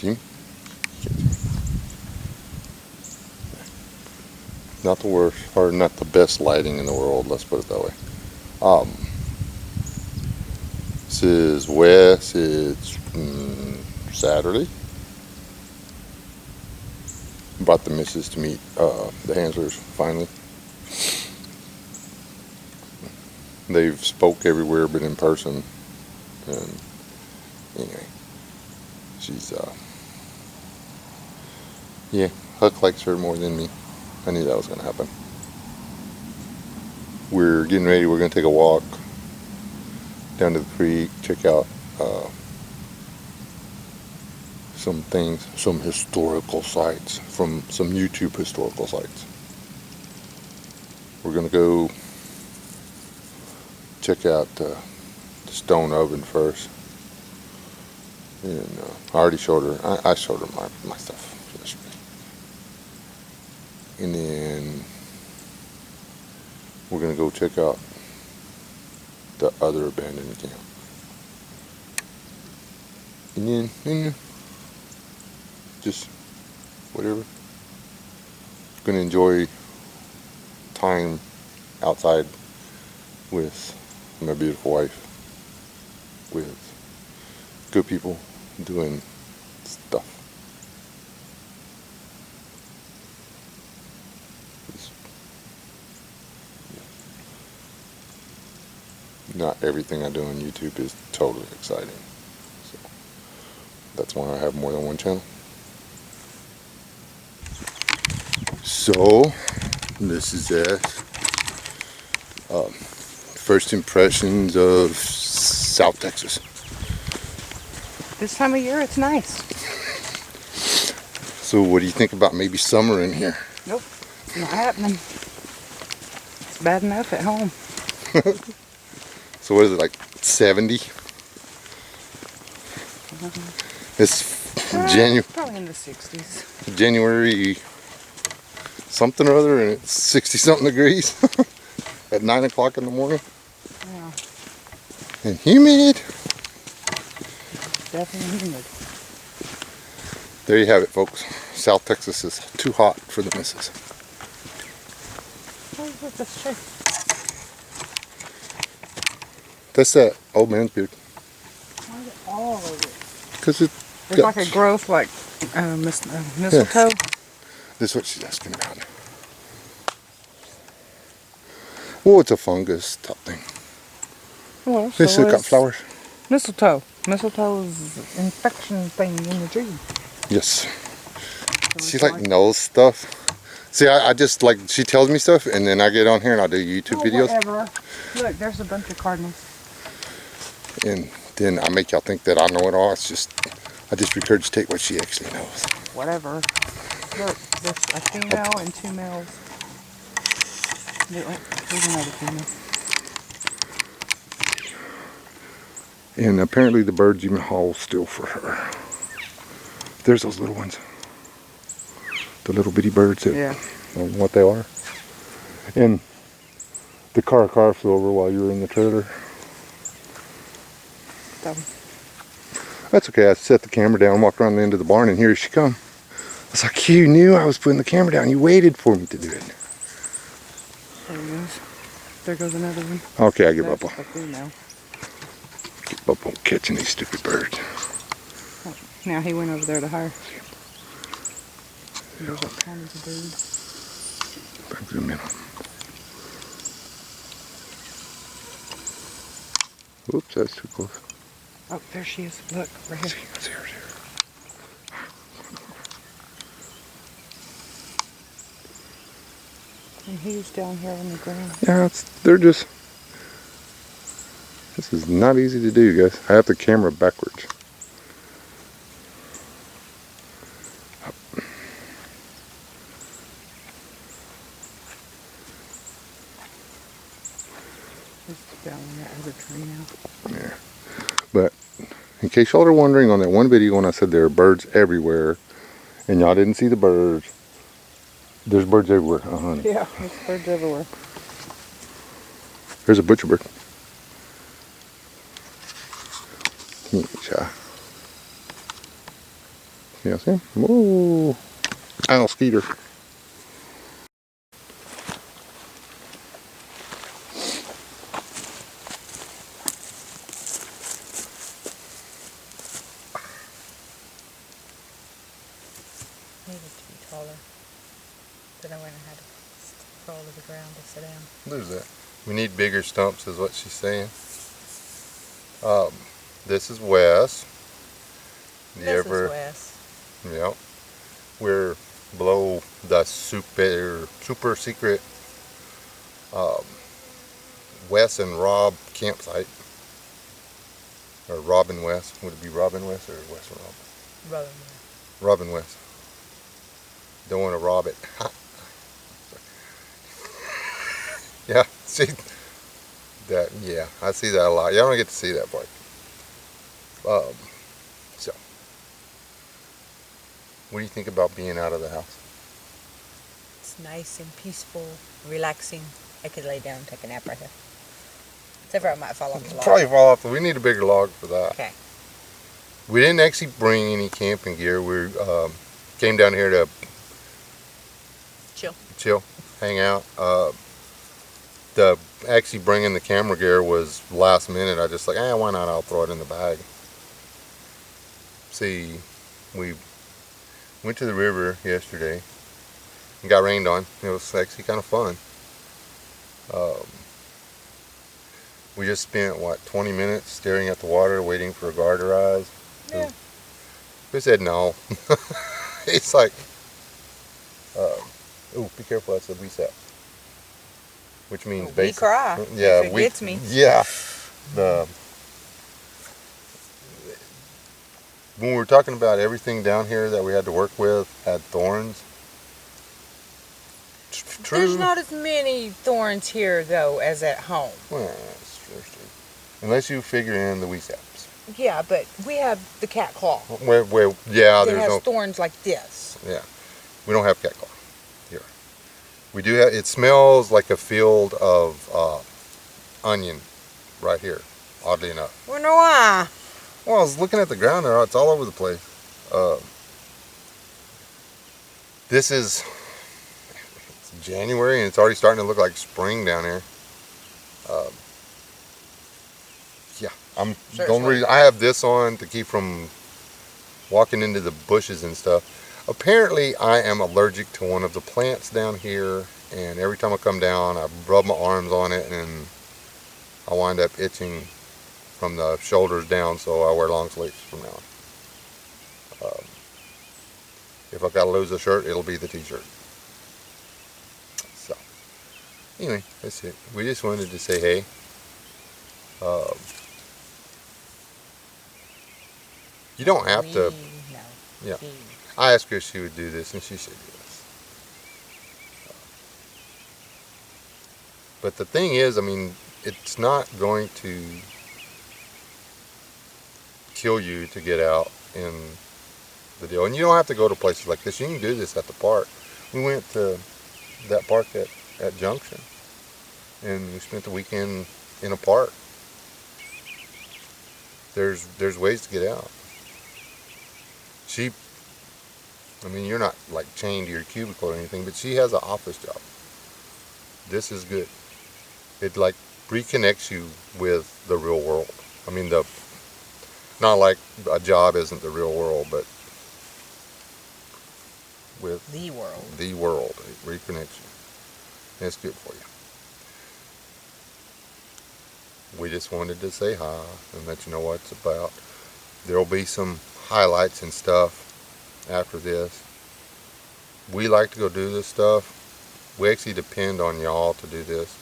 see me? Not the worst, or not the best lighting in the world, let's put it that way. Mrs Wes, it's Saturday. Brought the missus to meet the handlers finally. They've spoke everywhere but in person. And anyway, she's yeah, Huck likes her more than me. I knew that was going to happen. We're getting ready. We're going to take a walk down to the creek, check out some things, some historical sites from some YouTube historical sites. We're going to go check out the stone oven first. And I already showed her, I showed her my stuff yesterday. And then we're going to go check out the other abandoned camp. And then just whatever. Going to enjoy time outside with my beautiful wife, with good people doing stuff. Not everything I do on YouTube is totally exciting. So that's why I have more than one channel. So, Mrs. S. First impressions of South Texas. This time of year, it's nice. So what do you think about maybe summer in here? Nope, not happening. It's bad enough at home. So what is it, like 70? It's Probably in the 60s. January something or other, and it's 60 something degrees at 9 o'clock in the morning. Yeah. And humid. Definitely humid. There you have it, folks. South Texas is too hot for the missus. Oh, look, that's true. That's that old man's beard. Why is it all over it? Because there's like a growth like mistletoe. Yeah. This is what she's asking about. Well, it's a fungus type thing. Well, This so has got flowers. Mistletoe. Mistletoe is an infection thing in the tree. Yes. She like knows stuff. See, I just like, she tells me stuff, and then I get on here and I do YouTube videos. Whatever. Look, there's a bunch of cardinals. And then I make y'all think that I know it all. It's just, I just regurgitate what she actually knows. Whatever. Look, there's a female and two males. There's another female. And apparently the birds even haul still for her. There's those little ones. The little bitty birds that yeah. I don't know what they are. And the car flew over while you were in the trailer. That's okay. I set the camera down, walked around the end of the barn, and here she come. I was like, you knew I was putting the camera down. You waited for me to do it. There he goes. There goes another one. Okay, I give up on. Female. Give up on catching these stupid birds. Oh, now he went over there to her. There's a tiny bird. Back zoom in on. Oops, that's too close. Oh, there she is. Look, right here. See her. And he's down here on the ground. Yeah, they're just. This is not easy to do, guys. I have the camera backwards. Down in that other tree now. Yeah. But in case y'all are wondering, on that one video when I said there are birds everywhere and y'all didn't see the birds, there's birds everywhere, honey. Yeah, there's birds everywhere. There's a butcher bird. He ain't shy. Yeah, see him? Whoa. Ow, Skeeter. Needed to be taller. But I went and had to crawl to the ground to sit down. There's that. We need bigger stumps is what she's saying. This is Wes. Mrs Wes. Yep. We're below the super secret Wes and Rob campsite. Or Robin Wes. Would it be Robin Wes or Wes and Rob? Robin. Robin Wes. Don't want to rob it. Yeah, see that? Yeah, I see that a lot. Y'all don't get to see that part. So, what do you think about being out of the house? It's nice and peaceful, relaxing. I could lay down and take a nap right here. Except for I might fall off the log. Probably fall off. We need a bigger log for that. Okay. We didn't actually bring any camping gear. We came down here to chill, hang out. Actually bringing the camera gear was last minute. I just like, why not? I'll throw it in the bag. See, we went to the river yesterday and got rained on. It was actually kind of fun. We just spent, 20 minutes staring at the water, waiting for a guard to rise. Yeah. We said no. It's like, oh, be careful, that's a WSAP. Which means we cry. Yeah, if it gets me. Yeah. When we were talking about everything down here that we had to work with had thorns. True. There's not as many thorns here though as at home. Well, that's true. Unless you figure in the WSAPs. Yeah, but we have the cat claw. Yeah, It there's has no thorns like this. Yeah, we don't have cat claw here. We do have. It smells like a field of onion right here. Oddly enough. Wonder why? Well, I was looking at the ground there. It's all over the place. This is it's January and it's already starting to look like spring down here. Yeah, the only reason I have this on to keep from walking into the bushes and stuff. Apparently, I am allergic to one of the plants down here, and every time I come down, I rub my arms on it, and I wind up itching from the shoulders down, so I wear long sleeves from now on. If I gotta lose a shirt, it'll be the t-shirt. So, anyway, that's it. We just wanted to say hey. You don't have to. No. Yeah. I asked her if she would do this, and she said yes. But the thing is, I mean, it's not going to kill you to get out in the deal. And you don't have to go to places like this. You can do this at the park. We went to that park at Junction, and we spent the weekend in a park. There's ways to get out. I mean, you're not like chained to your cubicle or anything, but she has an office job. This is good. It like reconnects you with the real world. I mean, not like a job isn't the real world, but with the world. The world. It reconnects you. And it's good for you. We just wanted to say hi and let you know what it's about. There'll be some highlights and stuff after this. We like to go do this stuff. We actually depend on y'all to do this.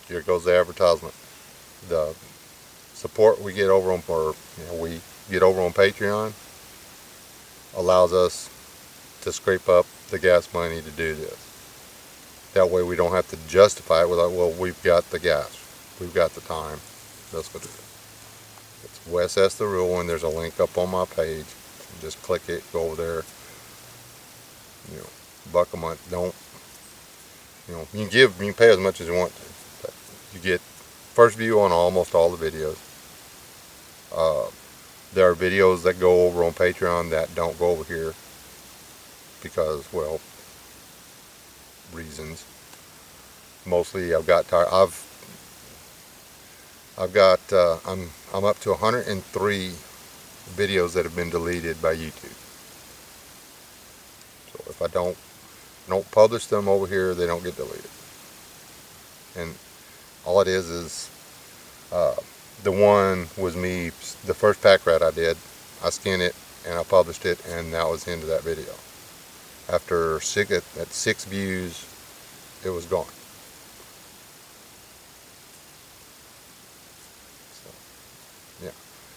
Here goes the advertisement. The support we get over on, we get over on Patreon allows us to scrape up the gas money to do this. That way we don't have to justify it with, well, we've got the gas, we've got the time. That's what it is. It's Wes S the Real One. There's a link up on my page. Just click it, go over there. $1 a month. Don't, you can pay as much as you want to. But you get first view on almost all the videos. There are videos that go over on Patreon that don't go over here because, well, reasons. Mostly I've got tired. I'm up to 103 videos that have been deleted by YouTube. So if I don't publish them over here, they don't get deleted. And all it is the one was me, the first pack rat I did. I skinned it and I published it, and that was the end of that video. After at 6 views, it was gone. So, yeah,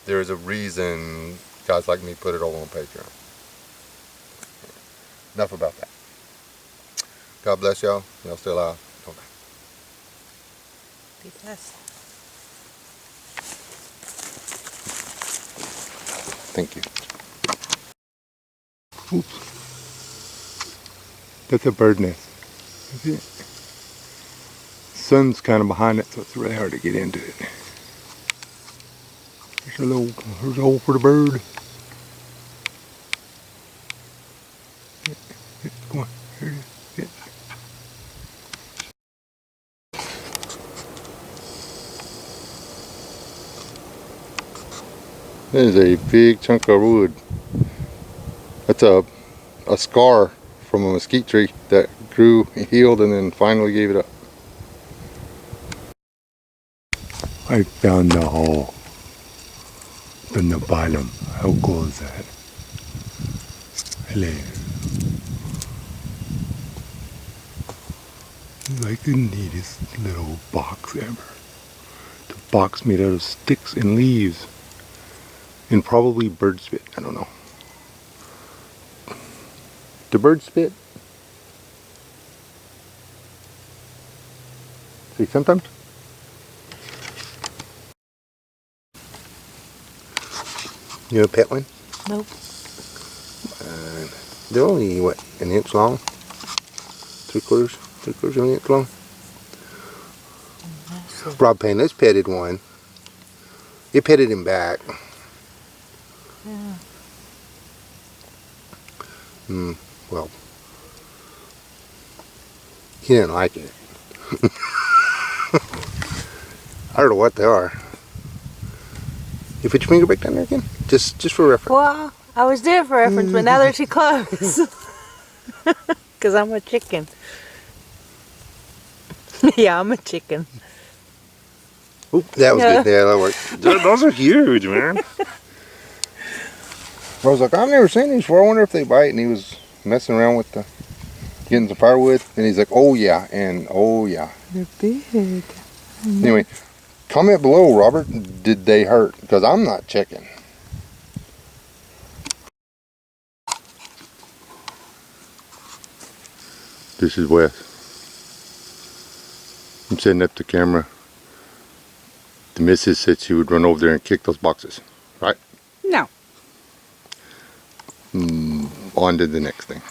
there is a reason guys like me put it all on Patreon. Enough about that. God bless y'all. Y'all still alive. Okay. Be blessed. Thank you. Oops. That's a bird nest. See it? Sun's kind of behind it, so it's really hard to get into it. There's a hole for the bird. Come on, here it is. Yeah. There's a big chunk of wood. That's a scar from a mesquite tree that grew, healed, and then finally gave it up. I found the hole from the bottom. How cool is that? Hello. Like the neatest little box ever. The box made out of sticks and leaves. And probably bird spit. I don't know. The bird spit? See, sometimes. You have a pet one? Nope. They're only, what, an inch long? Three quarters of an inch long? Rob Payne, let's petted one. You petted him back. Yeah. Well, he didn't like it. I don't know what they are. You put your finger back down there again? Just for reference. Well, I was there for reference, but now they're too close. Because I'm a chicken. Yeah, I'm a chicken. Oop, that was good. Yeah, that worked. Those are huge, man. I was like, I've never seen these before. I wonder if they bite. And he was messing around with getting some firewood. And he's like, oh yeah, and oh yeah. They're big. Anyway, comment below, Robert. Did they hurt? Because I'm not checking. This is Wes. I'm setting up the camera. The missus said she would run over there and kick those boxes, right? No. On to the next thing.